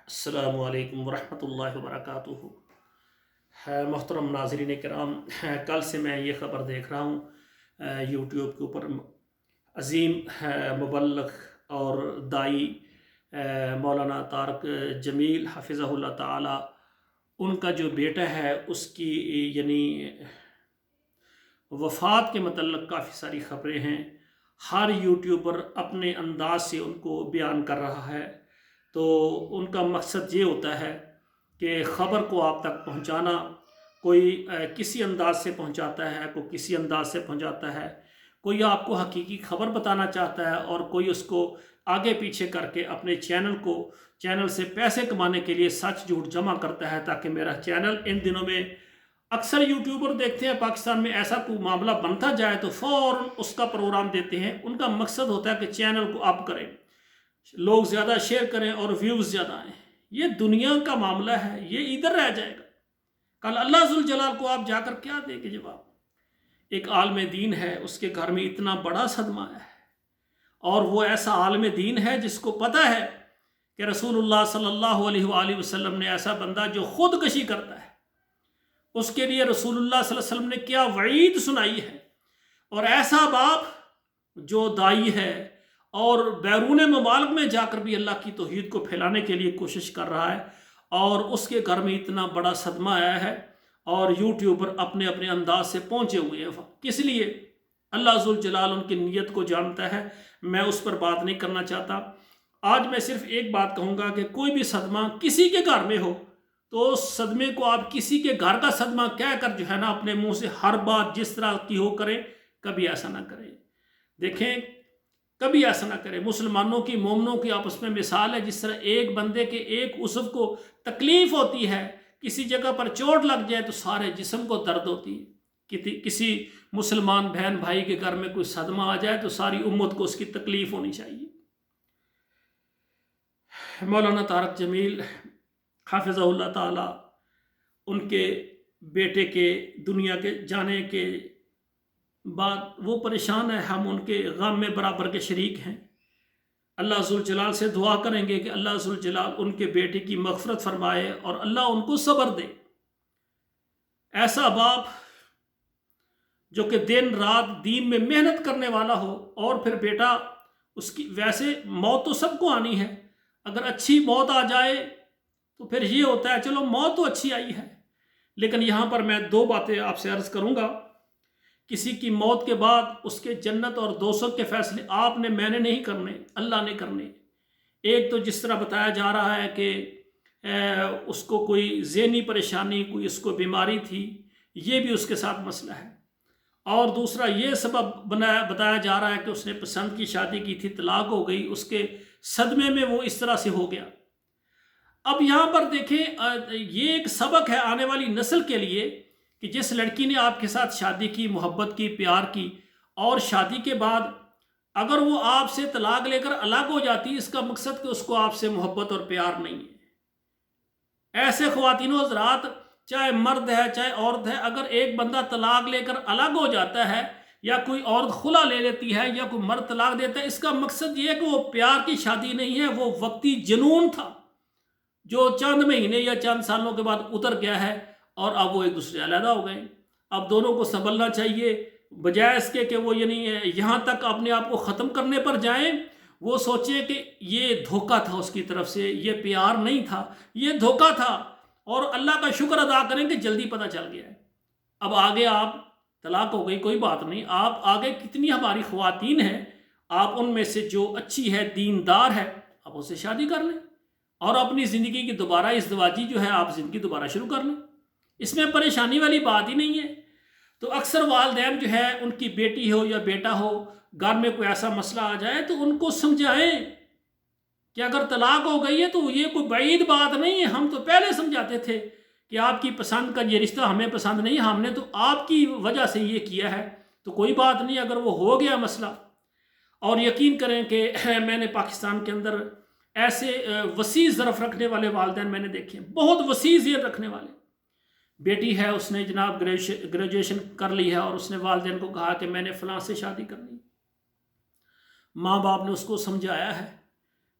السلام علیکم ورحمۃ اللہ وبرکاتہ۔ محترم ناظرین کرام، کل سے میں یہ خبر دیکھ رہا ہوں یوٹیوب کے اوپر عظیم مبلغ اور دائی مولانا طارق جمیل حفظہ اللہ تعالی، ان کا جو بیٹا ہے اس کی یعنی وفات کے متعلق کافی ساری خبریں ہیں۔ ہر یوٹیوبر اپنے انداز سے ان کو بیان کر رہا ہے، تو ان کا مقصد یہ ہوتا ہے کہ خبر کو آپ تک پہنچانا۔ کوئی کسی انداز سے پہنچاتا ہے، کوئی کسی انداز سے پہنچاتا ہے، کوئی آپ کو حقیقی خبر بتانا چاہتا ہے اور کوئی اس کو آگے پیچھے کر کے اپنے چینل سے پیسے کمانے کے لیے سچ جھوٹ جمع کرتا ہے تاکہ میرا چینل ان دنوں میں اکثر یوٹیوبر دیکھتے ہیں پاکستان میں ایسا کوئی معاملہ بنتا جائے تو فوراً اس کا پروگرام دیتے ہیں۔ ان کا مقصد ہوتا ہے کہ چینل کو اپ کریں، لوگ زیادہ شیئر کریں اور ویوز زیادہ آئیں۔ یہ دنیا کا معاملہ ہے، یہ ادھر رہ جائے گا۔ کل اللہ ذوالجلال کو آپ جا کر کیا دیں گے جواب؟ ایک عالم دین ہے، اس کے گھر میں اتنا بڑا صدمہ ہے، اور وہ ایسا عالم دین ہے جس کو پتہ ہے کہ رسول اللہ صلی اللہ علیہ وآلہ وسلم نے ایسا بندہ جو خودکشی کرتا ہے، اس کے لیے رسول اللہ صلی اللہ علیہ وسلم نے کیا وعید سنائی ہے، اور ایسا باپ جو دائی ہے اور بیرون ممالک میں جا کر بھی اللہ کی توحید کو پھیلانے کے لیے کوشش کر رہا ہے، اور اس کے گھر میں اتنا بڑا صدمہ آیا ہے، اور یوٹیوبر اپنے اپنے انداز سے پہنچے ہوئے ہیں۔ کس لیے؟ اللہ ذوالجلال ان کی نیت کو جانتا ہے، میں اس پر بات نہیں کرنا چاہتا۔ آج میں صرف ایک بات کہوں گا کہ کوئی بھی صدمہ کسی کے گھر میں ہو تو اس صدمے کو آپ کسی کے گھر کا صدمہ کہہ کر جو ہے نا اپنے منہ سے ہر بات جس طرح کی ہو کریں، کبھی ایسا نہ کریں۔ دیکھیں، کبھی ایسا نہ کریں۔ مسلمانوں کی، مومنوں کی آپس میں مثال ہے، جس طرح ایک بندے کے ایک عضو کو تکلیف ہوتی ہے، کسی جگہ پر چوٹ لگ جائے تو سارے جسم کو درد ہوتی ہے۔ کسی مسلمان بہن بھائی کے گھر میں کوئی صدمہ آ جائے تو ساری امت کو اس کی تکلیف ہونی چاہیے۔ مولانا طارق جمیل حافظہ اللہ تعالی، ان کے بیٹے کے دنیا کے جانے کے بعد وہ پریشان ہے، ہم ان کے غم میں برابر کے شریک ہیں۔ اللہ ذوالجلال سے دعا کریں گے کہ اللہ ذوالجلال ان کے بیٹے کی مغفرت فرمائے اور اللہ ان کو صبر دے۔ ایسا باپ جو کہ دن رات دین میں محنت کرنے والا ہو، اور پھر بیٹا اس کی، ویسے موت تو سب کو آنی ہے، اگر اچھی موت آ جائے تو پھر یہ ہوتا ہے چلو موت تو اچھی آئی ہے، لیکن یہاں پر میں دو باتیں آپ سے عرض کروں گا۔ کسی کی موت کے بعد اس کے جنت اور دوزخ کے فیصلے آپ نے، میں نے نہیں کرنے، اللہ نے کرنے۔ ایک تو جس طرح بتایا جا رہا ہے کہ اس کو کوئی ذہنی پریشانی، کوئی اس کو بیماری تھی، یہ بھی اس کے ساتھ مسئلہ ہے، اور دوسرا یہ سبب بتایا جا رہا ہے کہ اس نے پسند کی شادی کی تھی، طلاق ہو گئی، اس کے صدمے میں وہ اس طرح سے ہو گیا۔ اب یہاں پر دیکھیں، یہ ایک سبق ہے آنے والی نسل کے لیے کہ جس لڑکی نے آپ کے ساتھ شادی کی، محبت کی، پیار کی، اور شادی کے بعد اگر وہ آپ سے طلاق لے کر الگ ہو جاتی، اس کا مقصد کہ اس کو آپ سے محبت اور پیار نہیں ہے۔ ایسے خواتین و حضرات، چاہے مرد ہے چاہے عورت ہے، اگر ایک بندہ طلاق لے کر الگ ہو جاتا ہے، یا کوئی عورت خلا لے لیتی ہے، یا کوئی مرد طلاق دیتا ہے، اس کا مقصد یہ ہے کہ وہ پیار کی شادی نہیں ہے، وہ وقتی جنون تھا جو چند مہینے یا چند سالوں کے بعد اتر گیا ہے، اور اب وہ ایک دوسرے علیحدہ ہو گئے۔ اب دونوں کو سنبھلنا چاہیے، بجائے اس کے کہ وہ یہاں تک اپنے آپ کو ختم کرنے پر جائیں، وہ سوچیں کہ یہ دھوکہ تھا اس کی طرف سے، یہ پیار نہیں تھا، یہ دھوکہ تھا، اور اللہ کا شکر ادا کریں کہ جلدی پتہ چل گیا ہے۔ اب آگے آپ، طلاق ہو گئی کوئی بات نہیں، آپ آگے کتنی ہماری خواتین ہیں، آپ ان میں سے جو اچھی ہے، دیندار ہے، آپ اسے شادی کر لیں، اور اپنی زندگی کی دوبارہ ازدواجی جو ہے آپ زندگی دوبارہ شروع کر لیں، اس میں پریشانی والی بات ہی نہیں ہے۔ تو اکثر والدین جو ہے، ان کی بیٹی ہو یا بیٹا ہو، گھر میں کوئی ایسا مسئلہ آ جائے تو ان کو سمجھائیں کہ اگر طلاق ہو گئی ہے تو یہ کوئی بعید بات نہیں ہے، ہم تو پہلے سمجھاتے تھے کہ آپ کی پسند کا یہ رشتہ ہمیں پسند نہیں، ہم نے تو آپ کی وجہ سے یہ کیا ہے، تو کوئی بات نہیں اگر وہ ہو گیا مسئلہ۔ اور یقین کریں کہ میں نے پاکستان کے اندر ایسے وسیع ظرف رکھنے والے والدین میں نے دیکھے ہیں، بہت وسیع ذہن رکھنے والے۔ بیٹی ہے، اس نے جناب گریجویشن کر لی ہے، اور اس نے والدین کو کہا کہ میں نے فلاں سے شادی کرنی، ماں باپ نے اس کو سمجھایا ہے،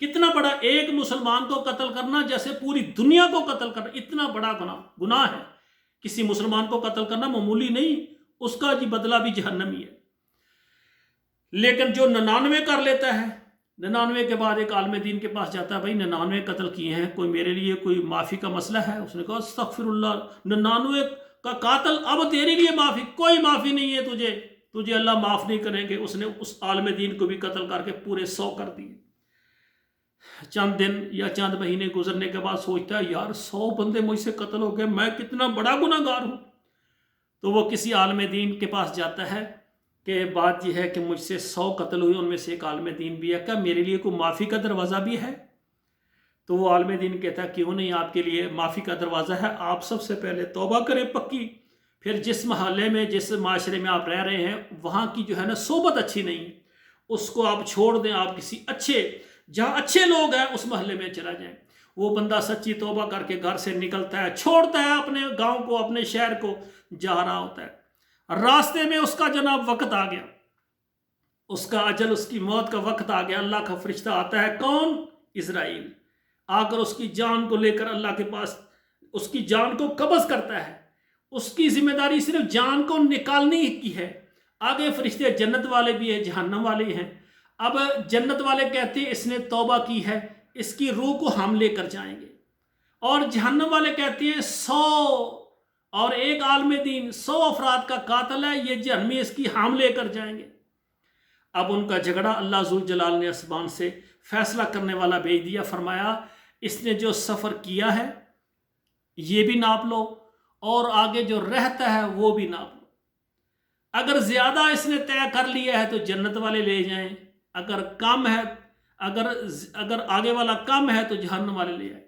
کتنا بڑا ایک مسلمان کو قتل کرنا جیسے پوری دنیا کو قتل کرنا، اتنا بڑا گناہ ہے۔ کسی مسلمان کو قتل کرنا معمولی نہیں، اس کا جی بدلہ بھی جہنمی ہے۔ لیکن جو 99 کر لیتا ہے، 99 کے بعد ایک عالم دین کے پاس جاتا ہے، بھائی 99 قتل کیے ہیں، کوئی میرے لیے کوئی معافی کا مسئلہ ہے؟ اس نے کہا استغفر اللہ، 99 کا قاتل، اب تیرے لیے معافی؟ کوئی معافی نہیں ہے تجھے اللہ معاف نہیں کریں گے۔ اس نے اس عالم دین کو بھی قتل کر کے پورے 100 کر دیے۔ چند دن یا چند مہینے گزرنے کے بعد سوچتا ہے یار 100 بندے مجھ سے قتل ہو گئے، میں کتنا بڑا گناہ گار ہوں۔ تو وہ کسی عالم دین کے پاس جاتا ہے کہ بات یہ ہے کہ مجھ سے 100 قتل ہوئے، ان میں سے ایک عالم دین بھی ہے، کیا میرے لیے کوئی معافی کا دروازہ بھی ہے؟ تو وہ عالم دین کہتا ہے کیوں نہیں، آپ کے لیے معافی کا دروازہ ہے، آپ سب سے پہلے توبہ کریں پکی، پھر جس محلے میں جس معاشرے میں آپ رہ رہے ہیں وہاں کی جو ہے نا صحبت اچھی نہیں ہے، اس کو آپ چھوڑ دیں، آپ کسی جہاں اچھے لوگ ہیں اس محلے میں چلا جائیں۔ وہ بندہ سچی توبہ کر کے گھر سے نکلتا ہے، چھوڑتا ہے اپنے گاؤں کو، اپنے شہر کو، جا رہا ہوتا ہے۔ راستے میں اس کا جناب وقت آ گیا، اس کا اجل، اس کی موت کا وقت آ گیا۔ اللہ کا فرشتہ آتا ہے، کون؟ اسرائیل، آ کر اس کی جان کو لے کر اللہ کے پاس اس کی جان کو قبض کرتا ہے۔ اس کی ذمہ داری صرف جان کو نکالنے کی ہے، آگے فرشتے جنت والے بھی ہیں، جہنم والے ہیں۔ اب جنت والے کہتے ہیں اس نے توبہ کی ہے، اس کی روح کو ہم لے کر جائیں گے، اور جہنم والے کہتے ہیں 100 اور ایک عالم دین 100 افراد کا قاتل ہے، یہ جہنمی، اس کی ہم لے کر جائیں گے۔ اب ان کا جھگڑا اللہ ذوالجلال نے آسمان سے فیصلہ کرنے والا بھیج دیا، فرمایا اس نے جو سفر کیا ہے یہ بھی ناپ لو، اور آگے جو رہتا ہے وہ بھی ناپ لو۔ اگر زیادہ اس نے طے کر لیا ہے تو جنت والے لے جائیں، اگر کم ہے، اگر آگے والا کم ہے تو جہنم والے لے آئے۔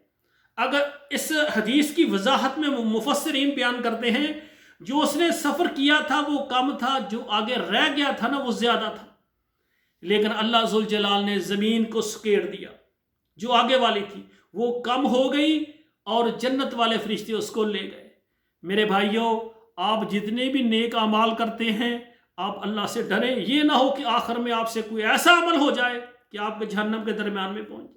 اگر اس حدیث کی وضاحت میں مفسرین بیان کرتے ہیں جو اس نے سفر کیا تھا وہ کم تھا، جو آگے رہ گیا تھا نا وہ زیادہ تھا، لیکن اللہ ذوالجلال نے زمین کو سکیڑ دیا، جو آگے والی تھی وہ کم ہو گئی اور جنت والے فرشتے اس کو لے گئے۔ میرے بھائیوں، آپ جتنے بھی نیک اعمال کرتے ہیں آپ اللہ سے ڈریں، یہ نہ ہو کہ آخر میں آپ سے کوئی ایسا عمل ہو جائے کہ آپ کے جہنم کے درمیان میں پہنچ جائے۔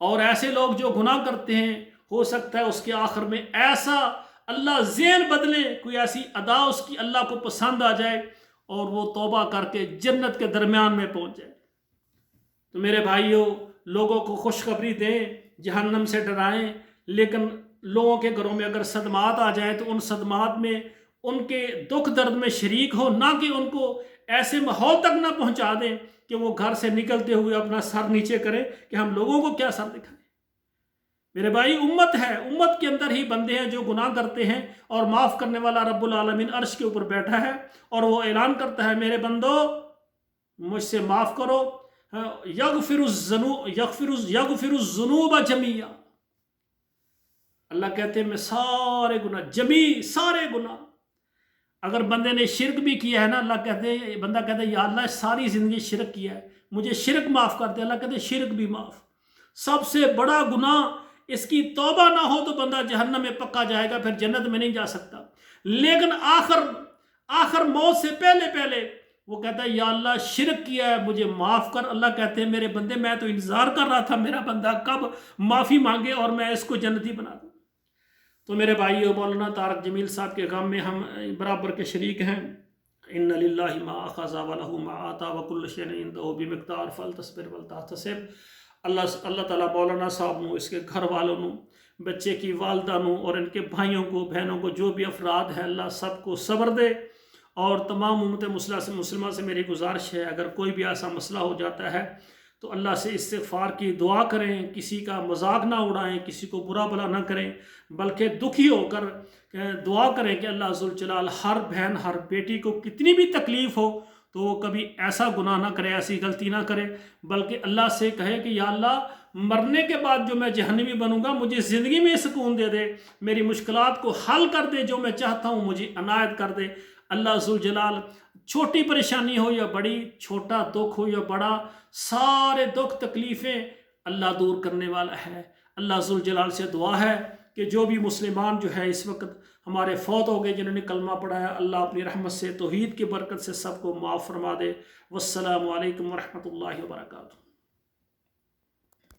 اور ایسے لوگ جو گناہ کرتے ہیں ہو سکتا ہے اس کے آخر میں ایسا اللہ ذہن بدلے، کوئی ایسی ادا اس کی اللہ کو پسند آ جائے اور وہ توبہ کر کے جنت کے درمیان میں پہنچ جائے۔ تو میرے بھائیوں، لوگوں کو خوشخبری دیں، جہنم سے ڈرائیں، لیکن لوگوں کے گھروں میں اگر صدمات آ جائیں تو ان صدمات میں ان کے دکھ درد میں شریک ہو، نہ کہ ان کو ایسے ماحول تک نہ پہنچا دیں کہ وہ گھر سے نکلتے ہوئے اپنا سر نیچے کریں کہ ہم لوگوں کو کیا سر دکھائیں۔ میرے بھائی، امت ہے، امت کے اندر ہی بندے ہیں جو گناہ کرتے ہیں، اور معاف کرنے والا رب العالمین عرش کے اوپر بیٹھا ہے اور وہ اعلان کرتا ہے میرے بندو مجھ سے معاف کرو، یغفر الذنوب جمیعا۔ اللہ کہتے ہیں میں سارے گناہ، سارے گناہ، اگر بندے نے شرک بھی کیا ہے نا، اللہ کہتے ہیں، بندہ کہتا ہے یا اللہ ساری زندگی شرک کیا ہے، مجھے شرک معاف کر دے، اللہ کہتے ہیں شرک بھی معاف۔ سب سے بڑا گناہ، اس کی توبہ نہ ہو تو بندہ جہنم میں پکا جائے گا، پھر جنت میں نہیں جا سکتا۔ لیکن آخر موت سے پہلے وہ کہتا ہے یا اللہ شرک کیا ہے مجھے معاف کر۔ اللہ کہتے ہیں میرے بندے میں تو انتظار کر رہا تھا میرا بندہ کب معافی مانگے اور میں اس کو جنتی بنا دوں۔ تو میرے بھائیو، مولانا طارق جمیل صاحب کے غم میں ہم برابر کے شریک ہیں۔ ان للہ ما اخذ ولہ ما آتا وکل شیء عنده بمقدار فلتصبر ولتحتسب۔ اللہ تعالیٰ مولانا صاحب نو، اس کے گھر والوں نو، بچے کی والدہ نو اور ان کے بھائیوں کو، بہنوں کو، جو بھی افراد ہیں، اللہ سب کو صبر دے۔ اور تمام امت مسلمہ سے میری گزارش ہے اگر کوئی بھی ایسا مسئلہ ہو جاتا ہے تو اللہ سے استغفار کی دعا کریں، کسی کا مذاق نہ اڑائیں، کسی کو برا بھلا نہ کریں، بلکہ دکھی ہو کر دعا کریں کہ اللہ ذوالجلال ہر بہن ہر بیٹی کو کتنی بھی تکلیف ہو تو وہ کبھی ایسا گناہ نہ کرے، ایسی غلطی نہ کرے، بلکہ اللہ سے کہے کہ یا اللہ مرنے کے بعد جو میں جہنمی بنوں گا مجھے زندگی میں سکون دے دے، میری مشکلات کو حل کر دے، جو میں چاہتا ہوں مجھے عنایت کر دے۔ اللہ ذوالجلال چھوٹی پریشانی ہو یا بڑی، چھوٹا دکھ ہو یا بڑا، سارے دکھ تکلیفیں اللہ دور کرنے والا ہے۔ اللہ ذوالجلال سے دعا ہے کہ جو بھی مسلمان جو ہے اس وقت ہمارے فوت ہو گئے جنہوں نے کلمہ پڑھا ہے، اللہ اپنی رحمت سے، توحید کی برکت سے سب کو معاف فرما دے۔ والسلام علیکم ورحمۃ اللہ وبرکاتہ۔